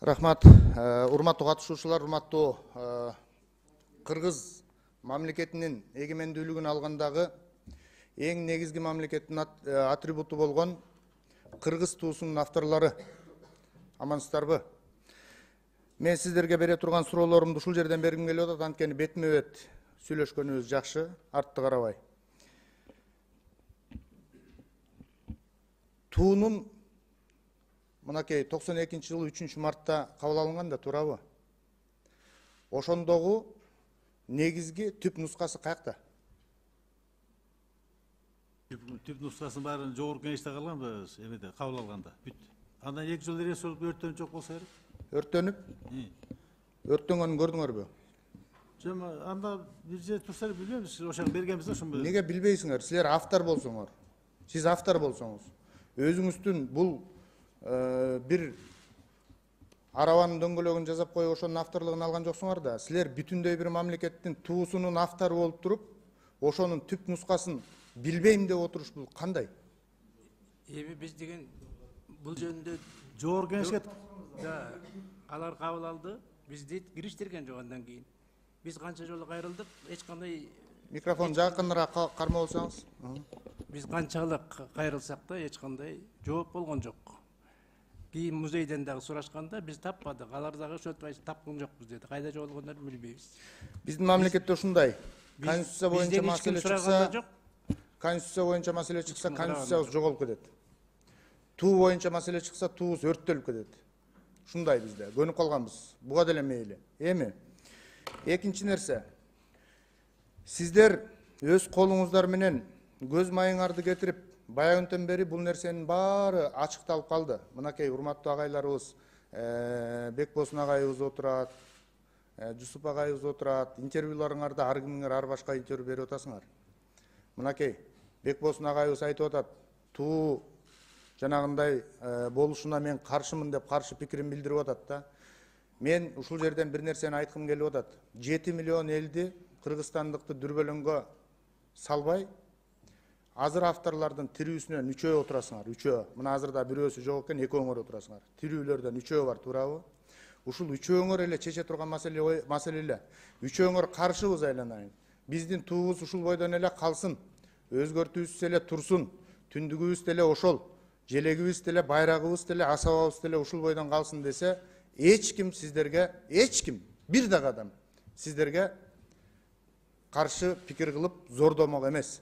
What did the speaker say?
Рахмат, урматтуу катышуучулар, урматтуу Кыргыз мамлекетинин эгемендүүлүгүн алгандагы эң негизги мамлекеттин атрибуту болгон кыргыз туусунун авторлору. Амансыздарбы? Мен сиздерге бере турган суроолорумду ушул жерден бергим келип атат, анткени бетме-бет сүйлөшкөнүбүз жакшы, артты карабай. Туунун мынакей 92-жылы 3-мартта кабыл алынган да, туурабы? Ошондогу негизги түп нускасы каякта? Түп нускасын баарын жогорку кеңеште калганбы, эмеде кабыл алганда бүт. Андан 2 жыл эле болуп өрттөнүп жок болсо керек. Өрттөнүп? Өрттөнгөнүн көрдүңөрбү? Жок, анда бир же турсалар билбейбиз, ошого бергенбиз да ошону. Неге билбейсиңер? Силер автор болсоңор. Сиз автор болсоңуз, өзүңүздүн бул бир арабанын дөңгөлөгүн жазап коюп ошонун авторлугун алган жоксуңар да. Силер бүтүндөй бир мамлекеттин туусунун автору болуп туруп, ошонун түп нускасын билбейм деп отуруш бул кандай? Эми биз деген бул жөнүндө Жогорку кеңешке алар кабыл алды, бизди кириштирген жок андан кийин. Биз канча жолу кайрылдык, эч кандай Микрофон жакыныраак кармап алсаңыз. биз канчалык кайрылсак да эч кандай жооп болгон жок. Кийин музейден дагы сурашканда биз таппадык. Алар дагы ошентип тапкан жокпуз деди. Кайда жоголгондорун билбейбиз. Биздин мамлекетте ушундай. Конституция боюнча маселе чыкса, жок. Конституция боюнча маселе чыкса, конституциябыз жоголуп кетет. Туу боюнча маселе чыкса, туубуз өрттөлүп кетет. Ушундай бизде. Көнүп калганбыз. Буга деле мейли. Эми экинчи нерсе. Сиздер өз колуңуздар менен көз майыңарды кетирип, баягынтен бери бул нерсенин баары ачыкталып калды. Мынакей урматтуу агайларыбыз, Бекбосун агайыбыз отурат, Жусуп агайыбыз отурат. Интервьюларыңарда ар кимиңер ар башка интервью берип атасыңар. Мынакей Бекбосун агайыбыз айтып атат, туу жанагындай болушуна мен каршымын деп каршы пикирин билдирип атат да. Мен ушул жерден бир нерсени айткым келип атат. 7 миллион элди, кыргызстандыкты дүрбөлөңгө салбай, азыр авторлордун тирүүсүнөн 3 отурасыңар, 3. Мына азырда бирөөсү жок экен, 2 отурасыңар. Тирүүлөрдөн 3 бар, туурабы? Ушул 3 эле чече турган маселе эле. 3 каршыбыз айланайын. Биздин туубуз ушул бойдон эле калсын. Өзгөртүүсүз эле турсун. Түндүгүбүз деле ошол. Желегибиз деле, байрагыбыз деле, асабабыз деле ушул бойдон калсын десе, эч ким сиздерге, эч ким, бир дагы адам сиздерге каршы пикир кылып зордомок эмес.